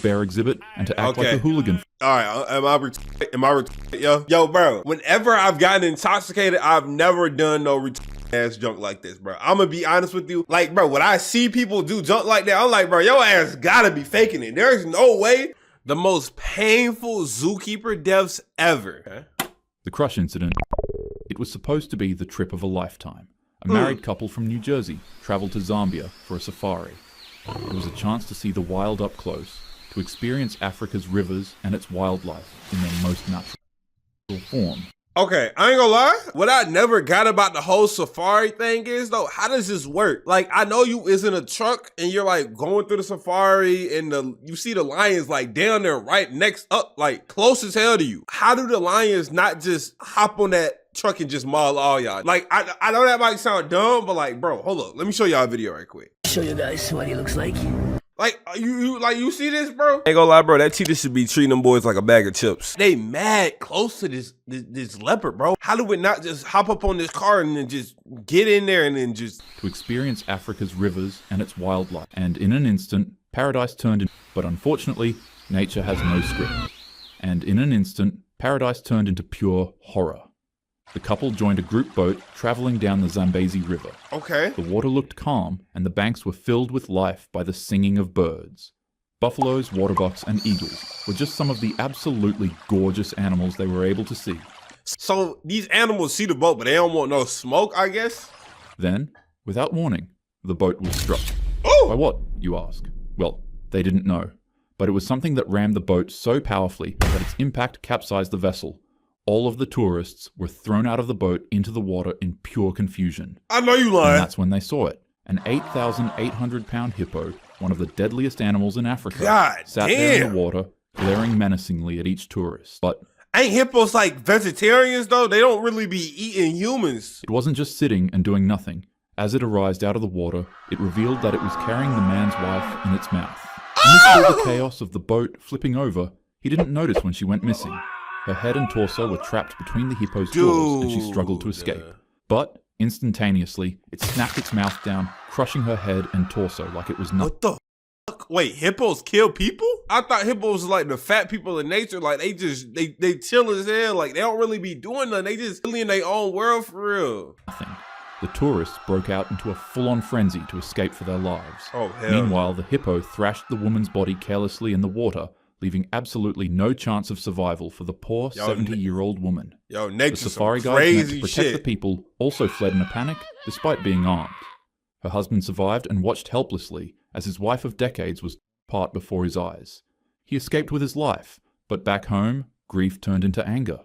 the bear exhibit and to act like a hooligan. All right, am I yo, bro? Whenever I've gotten intoxicated, I've never done no ass junk like this, bro. I'm gonna be honest with you. Like, bro, when I see people do junk like that, I'm like, bro, your ass gotta be faking it. There's no way. The most painful zookeeper deaths ever. The crush incident. It was supposed to be the trip of a lifetime. A married couple from New Jersey traveled to Zambia for a safari. It was a chance to see the wild up close, to experience Africa's rivers and its wildlife in their most natural form. Okay, I ain't gonna lie. What I never got about the whole safari thing is, though, how does this work? Like, I know you is in a truck and you're like going through the safari and you see the lions like down there right next up, like close as hell to you. How do the lions not just hop on that truck and just maul all y'all? Like, I know that might sound dumb, but like, bro, hold up. Let me show y'all a video right quick. Show you guys what he looks like. Like, you see this, bro? Ain't gonna lie, bro, that cheetah should be treating them boys like a bag of chips. They mad close to this leopard, bro. How do it not just hop up on this car and then just get in there and then just... To experience Africa's rivers and its wildlife. And in an instant, paradise turned into... But unfortunately, nature has no script. And in an instant, paradise turned into pure horror. The couple joined a group boat traveling down the Zambezi River. Okay. The water looked calm, and the banks were filled with life by the singing of birds. Buffaloes, waterbucks, and eagles were just some of the absolutely gorgeous animals they were able to see. So these animals see the boat, but they don't want no smoke, I guess? Then, without warning, the boat was struck. Oh! By what, you ask? Well, they didn't know. But it was something that rammed the boat so powerfully that its impact capsized the vessel. All of the tourists were thrown out of the boat into the water in pure confusion. I know you lying. And that's when they saw it. An 8,800-pound hippo, one of the deadliest animals in Africa, sat there in the water, glaring menacingly at each tourist. But ain't hippos like vegetarians, though? They don't really be eating humans. It wasn't just sitting and doing nothing. As it arose out of the water, it revealed that it was carrying the man's wife in its mouth. Amidst all the chaos of the boat flipping over, he didn't notice when she went missing. Her head and torso were trapped between the hippo's jaws and she struggled to escape. But, instantaneously, it snapped its mouth down, crushing her head and torso like it was nothing. What the fuck? Wait, hippos kill people? I thought hippos was like the fat people in nature. Like, they chill as hell. Like, they don't really be doing nothing. They just live in their own world for real. Nothing. The tourists broke out into a full-on frenzy to escape for their lives. Oh, hell. Meanwhile, the hippo thrashed the woman's body carelessly in the water, leaving absolutely no chance of survival for the poor 70-year-old woman. Yo, nature's the safari some guides crazy meant to protect shit. the people also fled in a panic, despite being armed. Her husband survived and watched helplessly as his wife of decades was apart before his eyes. He escaped with his life, but back home, grief turned into anger.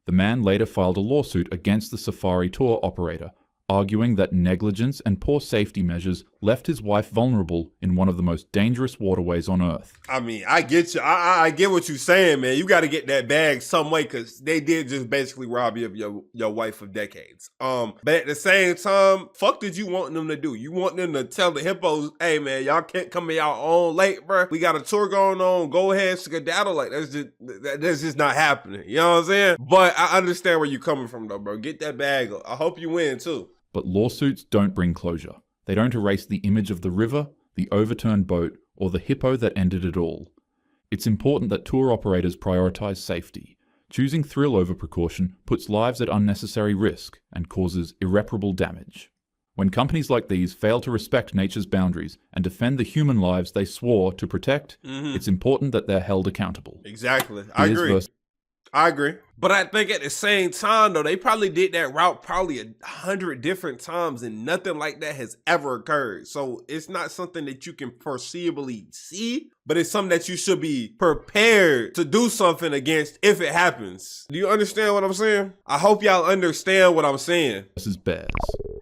The man later filed a lawsuit against the safari tour operator, arguing that negligence and poor safety measures left his wife vulnerable in one of the most dangerous waterways on Earth. I mean, I get you. I get what you're saying, man. You got to get that bag some way because they did just basically rob you of your wife of decades. But at the same time, fuck did you want them to do? You want them to tell the hippos, hey, man, y'all can't come in y'all own late, bro. We got a tour going on. Go ahead, skedaddle. Like, that's just not happening. You know what I'm saying? But I understand where you're coming from, though, bro. Get that bag. I hope you win, too. But lawsuits don't bring closure. They don't erase the image of the river, the overturned boat, or the hippo that ended it all. It's important that tour operators prioritize safety. Choosing thrill over precaution puts lives at unnecessary risk and causes irreparable damage. When companies like these fail to respect nature's boundaries and defend the human lives they swore to protect, it's important that they're held accountable. Exactly. I agree. But I think at the same time, though, they probably did that route probably 100 different times and nothing like that has ever occurred. So it's not something that you can foreseeably see, but it's something that you should be prepared to do something against if it happens. Do you understand what I'm saying? I hope y'all understand what I'm saying. Versus bears.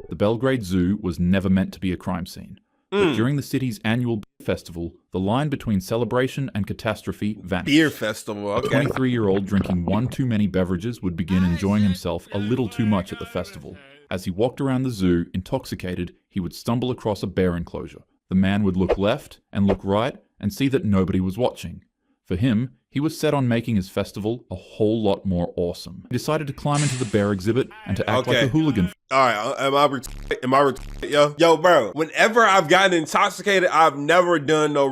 The Belgrade Zoo was never meant to be a crime scene. But during the city's annual beer festival, the line between celebration and catastrophe vanished. Beer festival, okay. A 23-year-old drinking one too many beverages would begin enjoying himself a little too much at the festival. As he walked around the zoo, intoxicated, he would stumble across a bear enclosure. The man would look left and look right and see that nobody was watching. For him, he was set on making his festival a whole lot more awesome. He decided to climb into the bear exhibit and to act like a hooligan. All right, am I yo, bro, whenever I've gotten intoxicated, I've never done no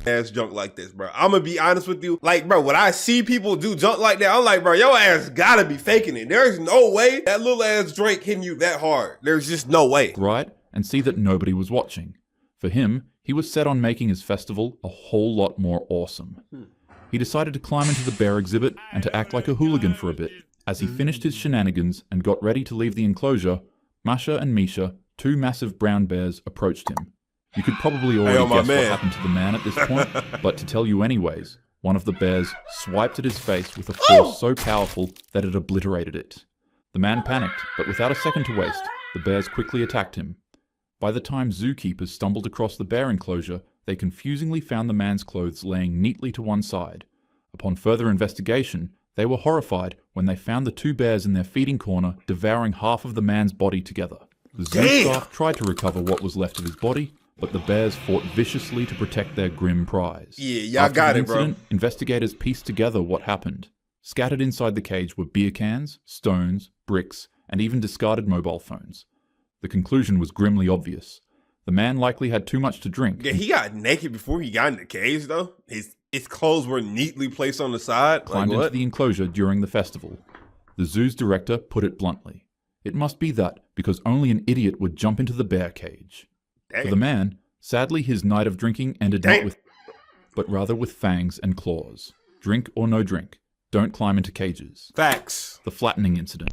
ass junk like this, bro. I'm gonna be honest with you. Like, bro, when I see people do junk like that, I'm like, bro, your ass gotta be faking it. There's no way that little ass Drake hitting you that hard. There's just no way. Right, and see that nobody was watching. For him, he was set on making his festival a whole lot more awesome. He decided to climb into the bear exhibit and to act like a hooligan for a bit. As he finished his shenanigans and got ready to leave the enclosure, Masha and Misha, two massive brown bears, approached him. You could probably already guess what happened to the man at this point, but to tell you anyways, one of the bears swiped at his face with a force so powerful that it obliterated it. The man panicked, but without a second to waste, the bears quickly attacked him. By the time zookeepers stumbled across the bear enclosure, they confusingly found the man's clothes laying neatly to one side. Upon further investigation, they were horrified when they found the two bears in their feeding corner devouring half of the man's body together. The zoo staff tried to recover what was left of his body, but the bears fought viciously to protect their grim prize. Yeah, y'all got it, bro. Investigators pieced together what happened. Scattered inside the cage were beer cans, stones, bricks, and even discarded mobile phones. The conclusion was grimly obvious. The man likely had too much to drink. Yeah, he got naked before he got in the cage, though. His clothes were neatly placed on the side. Climbed into the enclosure during the festival. The zoo's director put it bluntly. It must be that, because only an idiot would jump into the bear cage. Damn. For the man, sadly his night of drinking ended not with, but rather with fangs and claws. Drink or no drink, don't climb into cages. Facts. The flattening incident.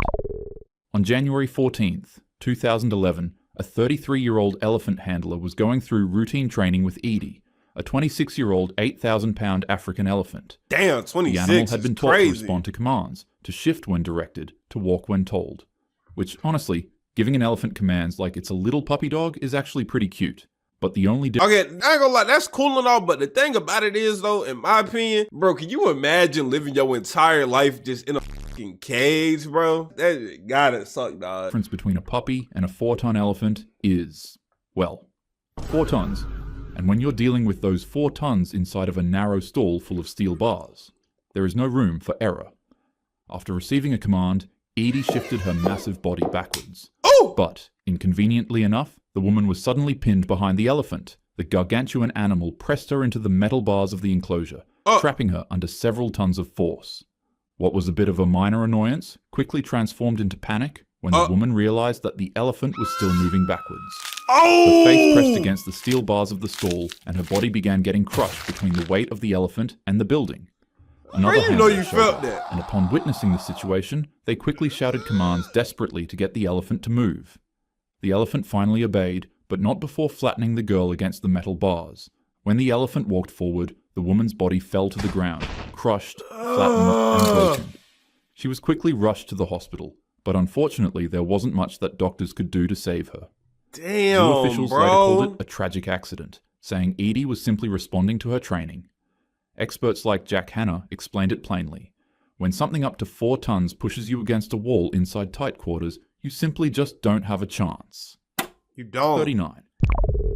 On January 14th, 2011, a 33-year-old elephant handler was going through routine training with Edie, a 26-year-old 8,000-pound African elephant. Damn, 26 The animal had been taught crazy. to respond to commands, to shift when directed, to walk when told. Which, honestly, giving an elephant commands like it's a little puppy dog is actually pretty cute. But the only Okay, I ain't gonna lie, that's cool and all, but the thing about it is, though, in my opinion, bro, can you imagine living your entire life just in a fucking cage, bro? That gotta suck, dog. The difference between a puppy and a 4-ton elephant is, well, 4 tons. And when you're dealing with those 4 tons inside of a narrow stall full of steel bars, there is no room for error. After receiving a command, Edie shifted her massive body backwards. Oh! But, inconveniently enough, the woman was suddenly pinned behind the elephant. The gargantuan animal pressed her into the metal bars of the enclosure, trapping her under several tons of force. What was a bit of a minor annoyance quickly transformed into panic when the woman realized that the elephant was still moving backwards. Her face pressed against the steel bars of the stall, and her body began getting crushed between the weight of the elephant and the building. Another handler showed up, and upon witnessing the situation, they quickly shouted commands desperately to get the elephant to move. The elephant finally obeyed, but not before flattening the girl against the metal bars. When the elephant walked forward, the woman's body fell to the ground, crushed, flattened, and broken. She was quickly rushed to the hospital, but unfortunately there wasn't much that doctors could do to save her. Damn, Zoo officials later called it a tragic accident, saying Edie was simply responding to her training. Experts like Jack Hanna explained it plainly. When something up to 4 tons pushes you against a wall inside tight quarters, you simply just don't have a chance. You don't. 39.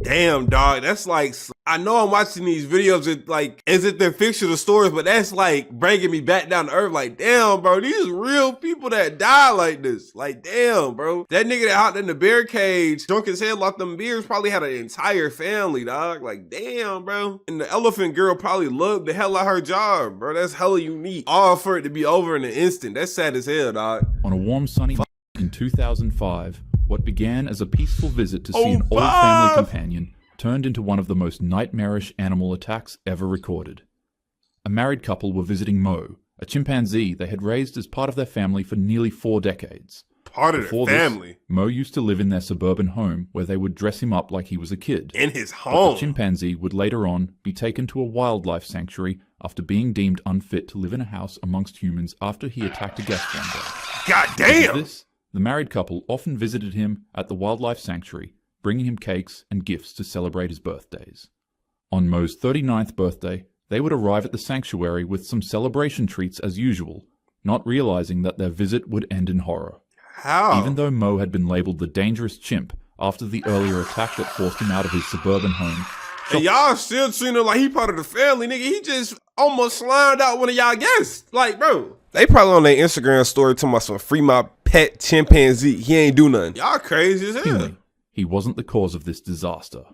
Damn, dog. That's like, I know I'm watching these videos with like, as if they're fictional stories, but that's like bringing me back down to earth. Like, damn, bro, these real people that die like this. Like, damn, bro. That nigga that hopped in the bear cage, drunk his head, locked them beers, probably had an entire family, dog. Like, damn, bro. And the elephant girl probably loved the hell out her job, bro. That's hella unique. All for it to be over in an instant. That's sad as hell, dog. On a warm, sunny day in 2005, what began as a peaceful visit to see an old family companion turned into one of the most nightmarish animal attacks ever recorded. A married couple were visiting Mo, a chimpanzee they had raised as part of their family for nearly 4 decades. Part of their family? Mo used to live in their suburban home where they would dress him up like he was a kid. In his home? But the chimpanzee would later on be taken to a wildlife sanctuary after being deemed unfit to live in a house amongst humans after he attacked a guest one day. God damn! This, the married couple often visited him at the wildlife sanctuary, bringing him cakes and gifts to celebrate his birthdays. On Mo's 39th birthday, they would arrive at the sanctuary with some celebration treats as usual, not realizing that their visit would end in horror. How? Even though Mo had been labeled the dangerous chimp after the earlier attack that forced him out of his suburban home. And y'all still treating him like he part of the family, nigga. He just almost slimed out one of y'all guests. Like, bro. They probably on their Instagram story talking about some free my pet chimpanzee. He ain't do nothing. Y'all crazy as hell. He wasn't the cause of this disaster.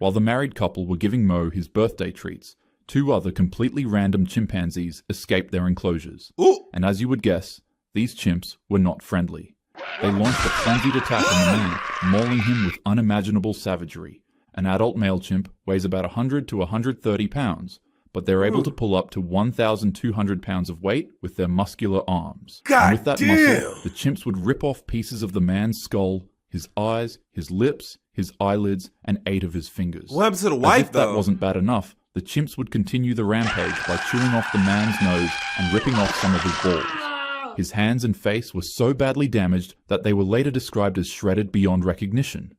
While the married couple were giving Mo his birthday treats, 2 other completely random chimpanzees escaped their enclosures. Ooh. And as you would guess, these chimps were not friendly. They launched a frenzied attack on the man, mauling him with unimaginable savagery. An adult male chimp weighs about 100 to 130 pounds, but they're able to pull up to 1,200 pounds of weight with their muscular arms. And with that muscle, the chimps would rip off pieces of the man's skull, his eyes, his lips, his eyelids, and 8 of his fingers. What happened to the wife, As if though? that wasn't bad enough, the chimps would continue the rampage by chewing off the man's nose and ripping off some of his balls. His hands and face were so badly damaged that they were later described as shredded beyond recognition.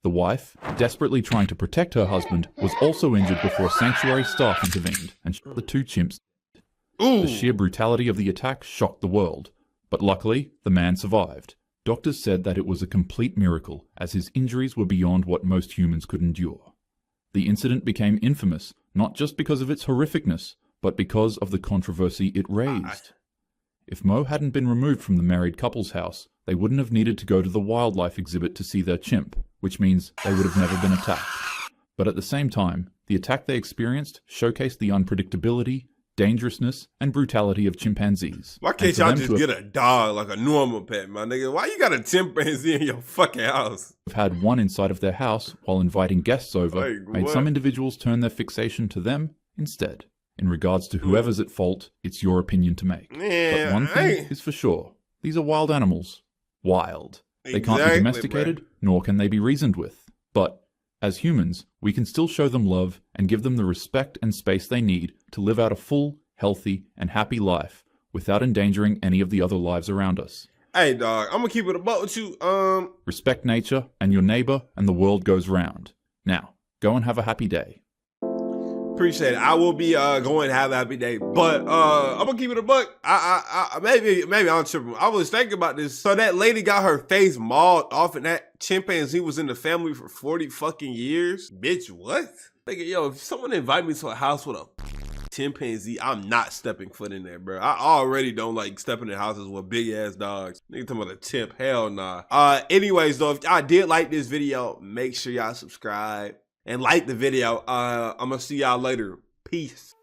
The wife, desperately trying to protect her husband, was also injured before sanctuary staff intervened and shot the 2 chimps. Ooh. The sheer brutality of the attack shocked the world, but luckily, the man survived. Doctors said that it was a complete miracle, as his injuries were beyond what most humans could endure. The incident became infamous, not just because of its horrificness, but because of the controversy it raised. If Mo hadn't been removed from the married couple's house, they wouldn't have needed to go to the wildlife exhibit to see their chimp, which means they would have never been attacked. But at the same time, the attack they experienced showcased the unpredictability, dangerousness, and brutality of chimpanzees. Why can't y'all just get a dog like a normal pet, my nigga? Why you got a chimpanzee in your fucking house? Have had one inside of their house while inviting guests over, Like, made what? some individuals turn their fixation to them instead. In regards to whoever's at fault, it's your opinion to make. Yeah, But one thing is for sure, these are wild animals. Wild. They can't be Exactly, domesticated, nor can they be reasoned with. But, as humans, we can still show them love and give them the respect and space they need to live out a full, healthy, and happy life without endangering any of the other lives around us. Hey, dog, I'm gonna keep it a buck with you. Respect nature and your neighbor, and the world goes round. Now, go and have a happy day. Appreciate it. I will be going to have a happy day, but I'm gonna keep it a buck. Maybe I'm tripping. I was thinking about this. So that lady got her face mauled off, and that chimpanzee was in the family for 40 fucking years. Bitch, what? Nigga, yo, if someone invite me to a house with a chimpanzee, I'm not stepping foot in there, bro. I already don't like stepping in houses with big ass dogs. Nigga talking about a chimp, hell nah. Anyways though, if y'all did like this video, make sure y'all subscribe and like the video. I'm gonna see y'all later. Peace.